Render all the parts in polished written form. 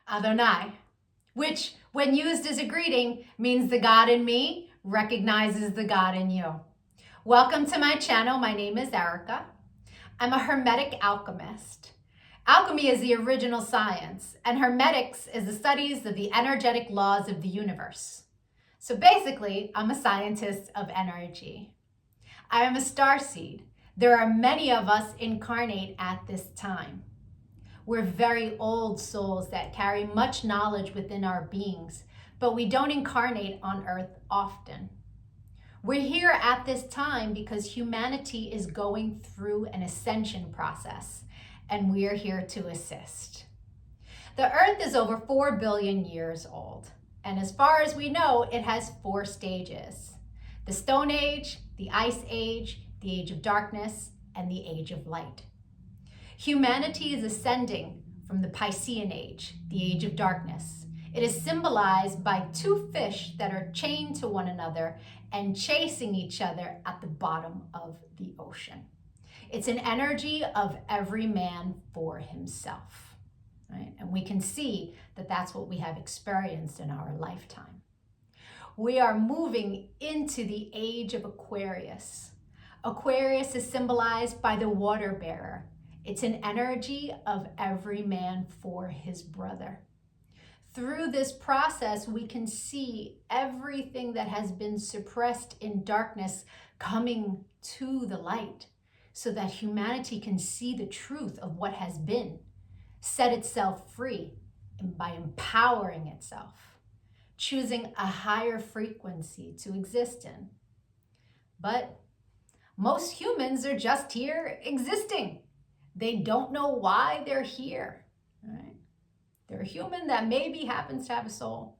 Adonai, which when used as a greeting means the God in me recognizes the God in you. Welcome to my channel. My name is Erica. I'm a Hermetic alchemist. Alchemy is the original science, and Hermetics is the studies of the energetic laws of the universe. So basically, I'm a scientist of energy. I am a starseed. There are many of us incarnate at this time. We're very old souls that carry much knowledge within our beings, but we don't incarnate on Earth often. We're here at this time because humanity is going through an ascension process, and we are here to assist. The Earth is over 4 billion years old, and as far as we know, it has 4 stages: the Stone Age, the Ice Age, the Age of Darkness, and the Age of Light. Humanity is ascending from the Piscean Age, the Age of Darkness. It is symbolized by 2 fish that are chained to one another and chasing each other at the bottom of the ocean. It's an energy of every man for himself, right? And we can see that that's what we have experienced in our lifetime. We are moving into the age of Aquarius. Aquarius is symbolized by the water bearer. It's an energy of every man for his brother. Through this process, we can see everything that has been suppressed in darkness coming to the light so that humanity can see the truth of what has been, set itself free, and by empowering itself, choosing a higher frequency to exist in. But most humans are just here existing. They don't know why they're here, right? They're a human that maybe happens to have a soul.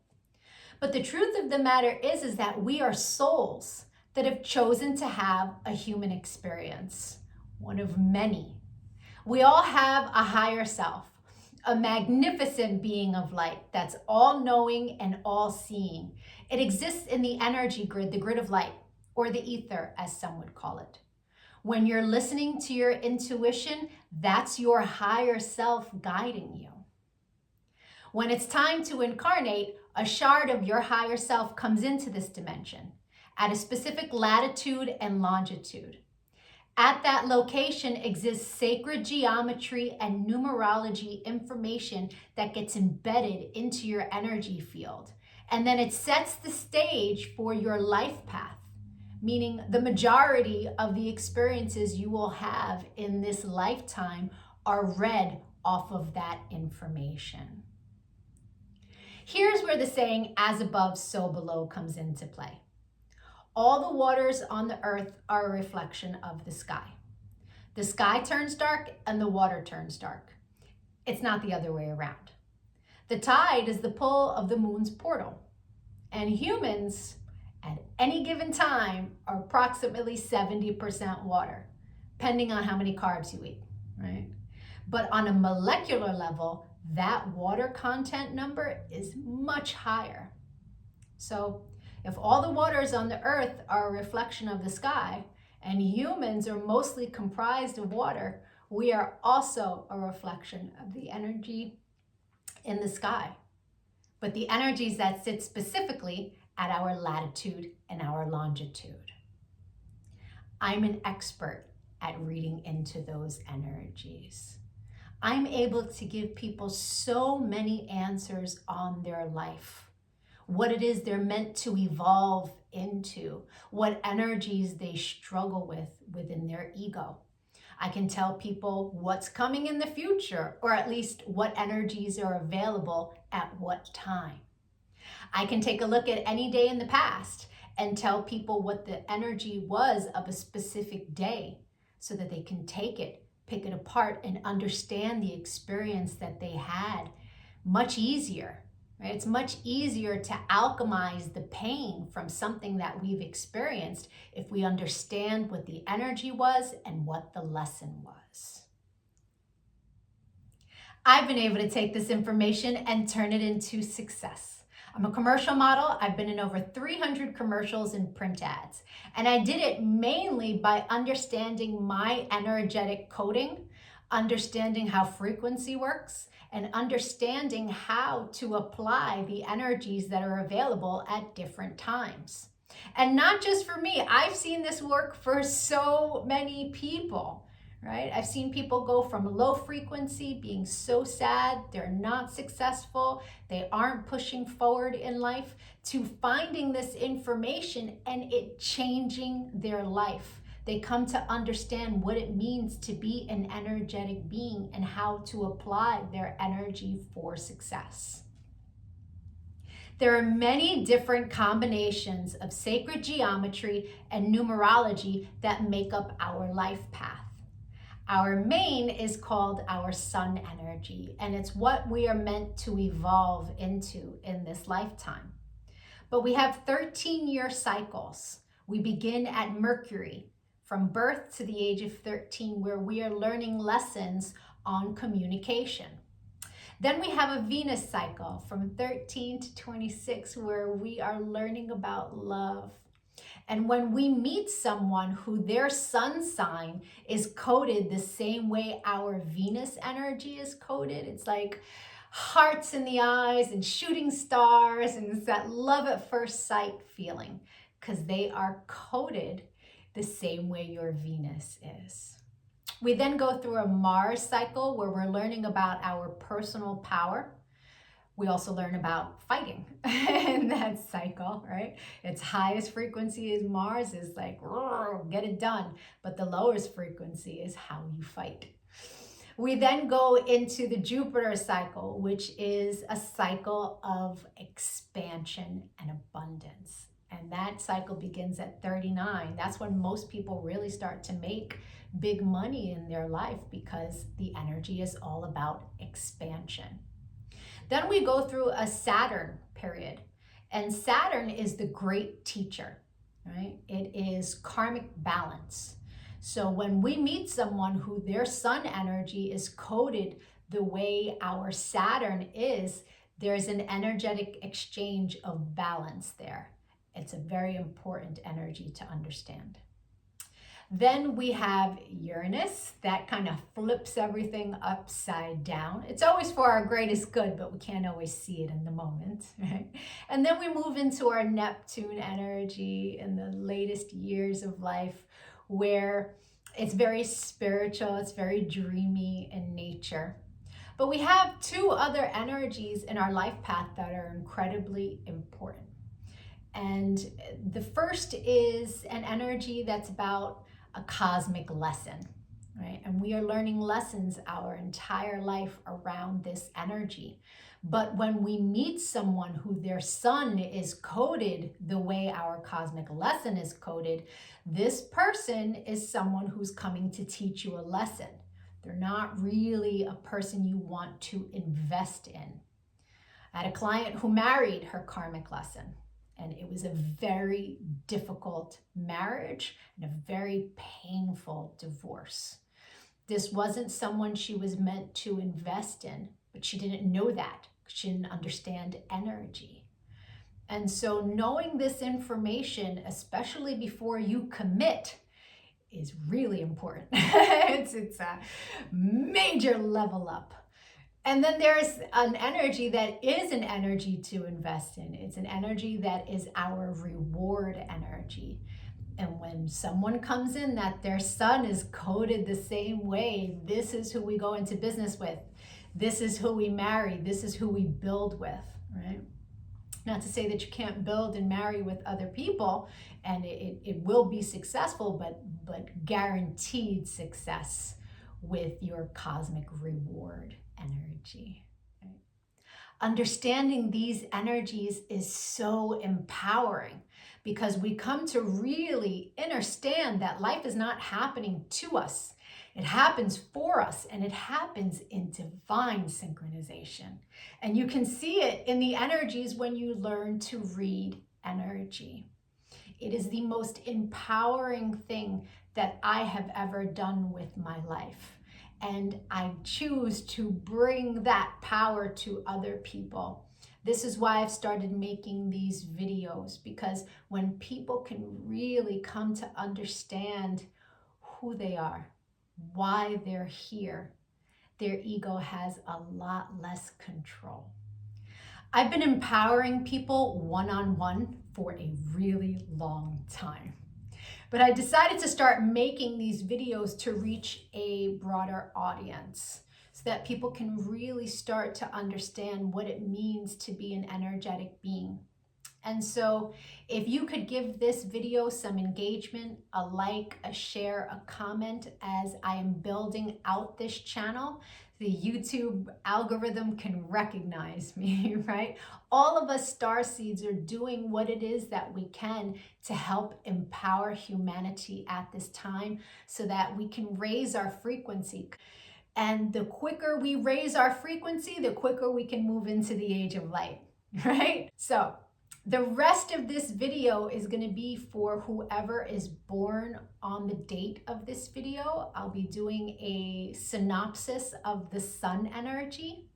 But the truth of the matter is that we are souls that have chosen to have a human experience, one of many. We all have a higher self, a magnificent being of light that's all-knowing and all-seeing. It exists in the energy grid, the grid of light, or the ether, as some would call it. When you're listening to your intuition, that's your higher self guiding you. When it's time to incarnate, a shard of your higher self comes into this dimension at a specific latitude and longitude. At that location exists sacred geometry and numerology information that gets embedded into your energy field. And then it sets the stage for your life path, meaning the majority of the experiences you will have in this lifetime are read off of that information. Here's where the saying, as above, so below, comes into play. All the waters on the earth are a reflection of the sky. The sky turns dark and the water turns dark. It's not the other way around. The tide is the pull of the moon's portal, and humans at any given time are approximately 70% water, depending on how many carbs you eat, right? But on a molecular level, that water content number is much higher. So if all the waters on the earth are a reflection of the sky, and humans are mostly comprised of water, we are also a reflection of the energy in the sky. But the energies that sit specifically at our latitude and our longitude. I'm an expert at reading into those energies. I'm able to give people so many answers on their life, what it is they're meant to evolve into, what energies they struggle with within their ego. I can tell people what's coming in the future, or at least what energies are available at what time. I can take a look at any day in the past and tell people what the energy was of a specific day so that they can take it, pick it apart, and understand the experience that they had much easier, right? It's much easier to alchemize the pain from something that we've experienced if we understand what the energy was and what the lesson was. I've been able to take this information and turn it into success. I'm a commercial model. I've been in over 300 commercials and print ads. And I did it mainly by understanding my energetic coding understanding how frequency works, and understanding how to apply the energies that are available at different times. And not just for me, I've seen this work for so many people, right? I've seen people go from low frequency, being so sad, they're not successful, they aren't pushing forward in life, to finding this information and it changing their life. They come to understand what it means to be an energetic being and how to apply their energy for success. There are many different combinations of sacred geometry and numerology that make up our life path. Our main is called our sun energy, and it's what we are meant to evolve into in this lifetime. But we have 13-year cycles. We begin at Mercury, from birth to the age of 13, where we are learning lessons on communication. Then we have a Venus cycle from 13 to 26, where we are learning about love. And when we meet someone who their sun sign is coded the same way our Venus energy is coded, it's like hearts in the eyes and shooting stars, and it's that love at first sight feeling, because they are coded the same way your Venus is. We then go through a Mars cycle where we're learning about our personal power. We also learn about fighting in that cycle, right? Its highest frequency is Mars, is like, get it done. But the lowest frequency is how you fight. We then go into the Jupiter cycle, which is a cycle of expansion and abundance. And that cycle begins at 39. That's when most people really start to make big money in their life, because the energy is all about expansion. Then we go through a Saturn period, and Saturn is the great teacher, right? It is karmic balance. So when we meet someone who their sun energy is coded the way our Saturn is, there's an energetic exchange of balance there. It's a very important energy to understand. Then we have Uranus, that kind of flips everything upside down. It's always for our greatest good, but we can't always see it in the moment, right? And then we move into our Neptune energy in the latest years of life, where it's very spiritual, it's very dreamy in nature. But we have two other energies in our life path that are incredibly important. And the first is an energy that's about a cosmic lesson, right? And we are learning lessons our entire life around this energy. But when we meet someone who their sun is coded the way our cosmic lesson is coded, this person is someone who's coming to teach you a lesson. They're not really a person you want to invest in. I had a client who married her karmic lesson, and it was a very difficult marriage and a very painful divorce. This wasn't someone she was meant to invest in, but she didn't know that because she didn't understand energy. And so knowing this information, especially before you commit, is really important. It's a major level up. And then there's an energy that is an energy to invest in. It's an energy that is our reward energy. And when someone comes in that their sun is coded the same way, this is who we go into business with. This is who we marry. This is who we build with, right? Not to say that you can't build and marry with other people, and it will be successful, but guaranteed success with your cosmic reward energy. Right? Understanding these energies is so empowering, because we come to really understand that life is not happening to us. It happens for us, and it happens in divine synchronization. And you can see it in the energies when you learn to read energy. It is the most empowering thing that I have ever done with my life. And I choose to bring that power to other people. This is why I've started making these videos, because when people can really come to understand who they are, why they're here, their ego has a lot less control. I've been empowering people one-on-one for a really long time. But I decided to start making these videos to reach a broader audience so that people can really start to understand what it means to be an energetic being. And so if you could give this video some engagement, a like, a share, a comment as I am building out this channel, the YouTube algorithm can recognize me, right? All of us starseeds are doing what it is that we can to help empower humanity at this time so that we can raise our frequency. And the quicker we raise our frequency, the quicker we can move into the age of light, right? So the rest of this video is going to be for whoever is born on the date of this video. I'll be doing a synopsis of the sun energy.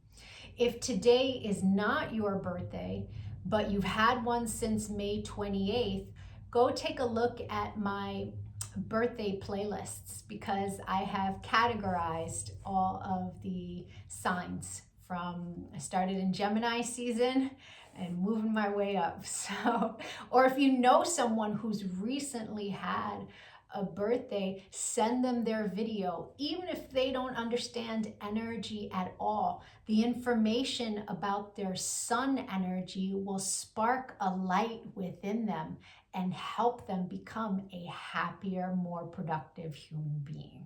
If today is not your birthday, but you've had one since May 28th, go take a look at my birthday playlists because I have categorized all of the signs from, I started in Gemini season and moving my way up. So, or if you know someone who's recently had a birthday, send them their video. Even if they don't understand energy at all, the information about their sun energy will spark a light within them and help them become a happier, more productive human being.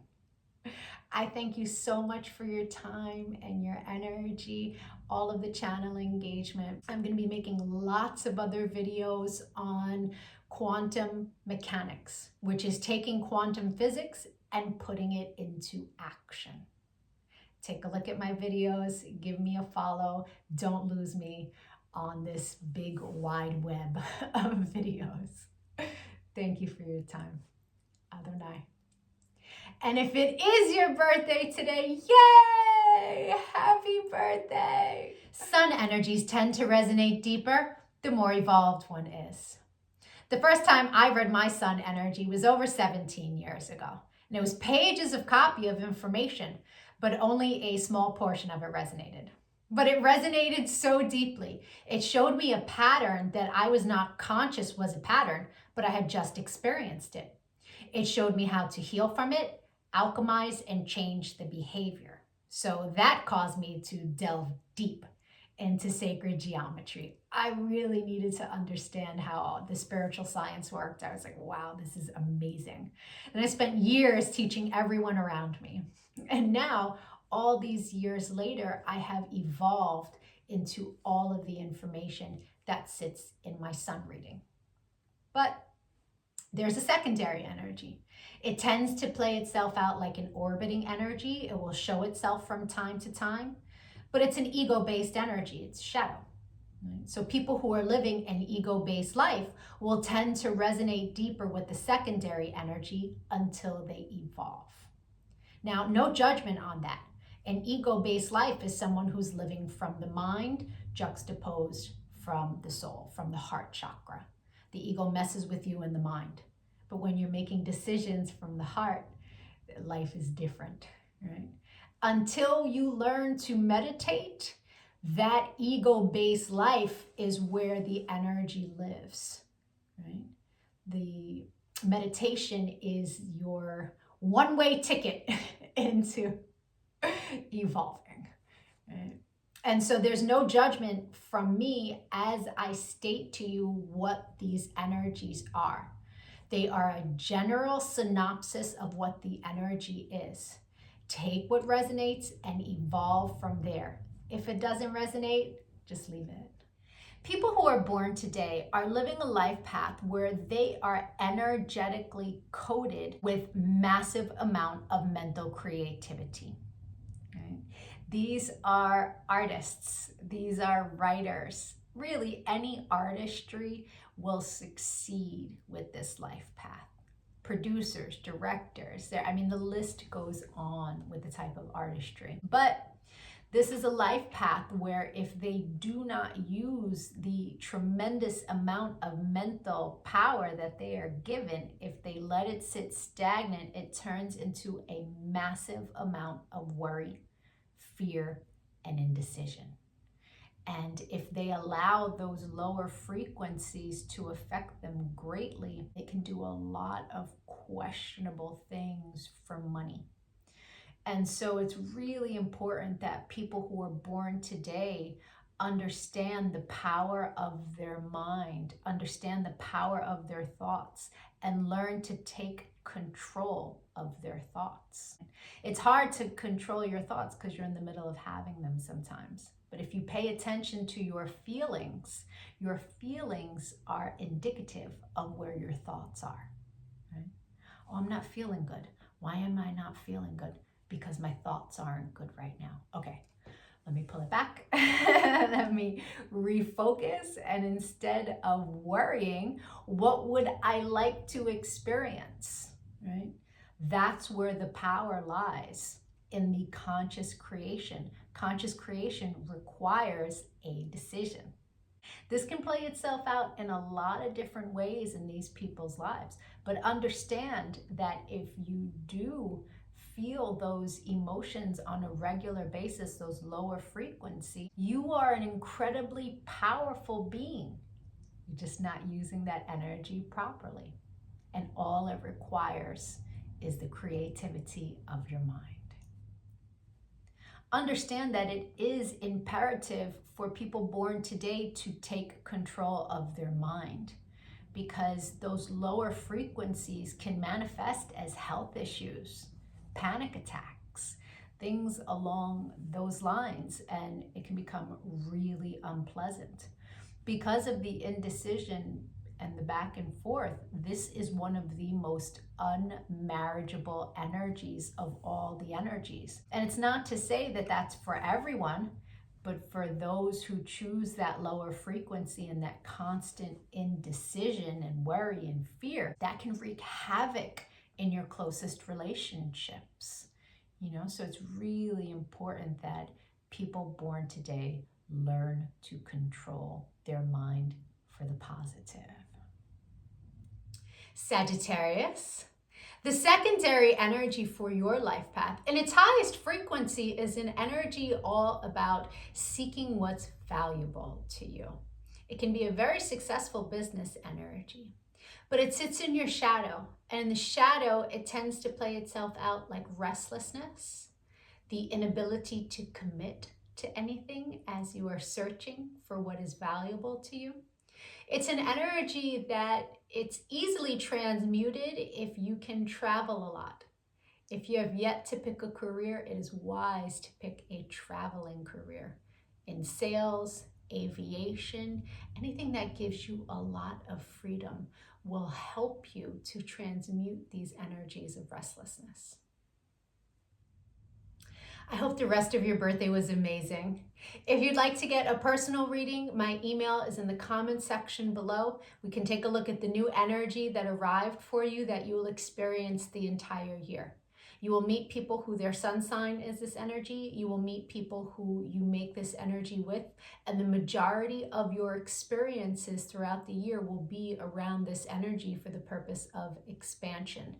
I thank you so much for your time and your energy, all of the channel engagement. I'm going to be making lots of other videos on quantum mechanics, which is taking quantum physics and putting it into action. Take a look at my videos, give me a follow. Don't lose me on this big wide web of videos. Thank you for your time. Adonai. And if it is your birthday today, yay! Happy birthday! Sun energies tend to resonate deeper the more evolved one is. The first time I read my sun energy was over 17 years ago. And it was pages of copy of information, but only a small portion of it resonated. But it resonated so deeply. It showed me a pattern that I was not conscious was a pattern, but I had just experienced it. It showed me how to heal from it, alchemize, and change the behavior. So that caused me to delve deep into sacred geometry. I really needed to understand how the spiritual science worked. I was like, wow, this is amazing. And I spent years teaching everyone around me. And now, all these years later, I have evolved into all of the information that sits in my sun reading. But there's a secondary energy. It tends to play itself out like an orbiting energy. It will show itself from time to time, but it's an ego-based energy. It's shadow. Right? So people who are living an ego-based life will tend to resonate deeper with the secondary energy until they evolve. Now, no judgment on that. An ego-based life is someone who's living from the mind, juxtaposed from the soul, from the heart chakra. The ego messes with you in the mind. But when you're making decisions from the heart, life is different, right? Until you learn to meditate, that ego-based life is where the energy lives, right? The meditation is your one-way ticket into evolving, right? And so there's no judgment from me as I state to you what these energies are. They are a general synopsis of what the energy is. Take what resonates and evolve from there. If it doesn't resonate, just leave it. People who are born today are living a life path where they are energetically coded with massive amount of mental creativity. Right? These are artists, these are writers. Really, any artistry will succeed with this life path. Producers, directors, the list goes on with the type of artistry. But this is a life path where if they do not use the tremendous amount of mental power that they are given, if they let it sit stagnant, it turns into a massive amount of worry, fear, and indecision. And if they allow those lower frequencies to affect them greatly, it can do a lot of questionable things for money. And so it's really important that people who are born today understand the power of their mind, understand the power of their thoughts, and learn to take control of their thoughts. It's hard to control your thoughts because you're in the middle of having them sometimes. But if you pay attention to your feelings are indicative of where your thoughts are. Right? Oh, I'm not feeling good. Why am I not feeling good? Because my thoughts aren't good right now. Okay, let me pull it back. Let me refocus. And instead of worrying, what would I like to experience? Right? That's where the power lies, in the conscious creation. Conscious creation requires a decision. This can play itself out in a lot of different ways in these people's lives. But understand that if you do feel those emotions on a regular basis, those lower frequency, you are an incredibly powerful being. You're just not using that energy properly. And all it requires is the creativity of your mind. Understand that it is imperative for people born today to take control of their mind, because those lower frequencies can manifest as health issues, panic attacks, things along those lines, and it can become really unpleasant. Because of the indecision and the back and forth, this is one of the most unmarriageable energies of all the energies. And it's not to say that that's for everyone, but for those who choose that lower frequency and that constant indecision and worry and fear, that can wreak havoc in your closest relationships. So it's really important that people born today learn to control their mind for the positive. Sagittarius. The secondary energy for your life path, in its highest frequency, is an energy all about seeking what's valuable to you. It can be a very successful business energy, but it sits in your shadow. And in the shadow, it tends to play itself out like restlessness, the inability to commit to anything as you are searching for what is valuable to you. It's an energy that it's easily transmuted if you can travel a lot. If you have yet to pick a career, it is wise to pick a traveling career in sales, aviation. Anything that gives you a lot of freedom will help you to transmute these energies of restlessness. I hope the rest of your birthday was amazing. If you'd like to get a personal reading, my email is in the comments section below. We can take a look at the new energy that arrived for you that you will experience the entire year. You will meet people who their sun sign is this energy. You will meet people who you make this energy with. And the majority of your experiences throughout the year will be around this energy for the purpose of expansion.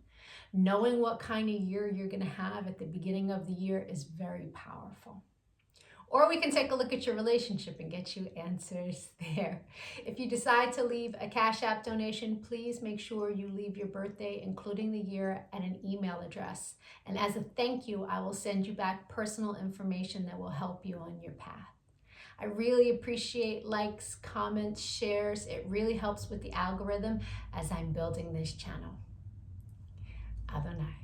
Knowing what kind of year you're going to have at the beginning of the year is very powerful. Or we can take a look at your relationship and get you answers there. If you decide to leave a Cash App donation, please make sure you leave your birthday, including the year, and an email address. And as a thank you, I will send you back personal information that will help you on your path. I really appreciate likes, comments, shares. It really helps with the algorithm as I'm building this channel. Adonai.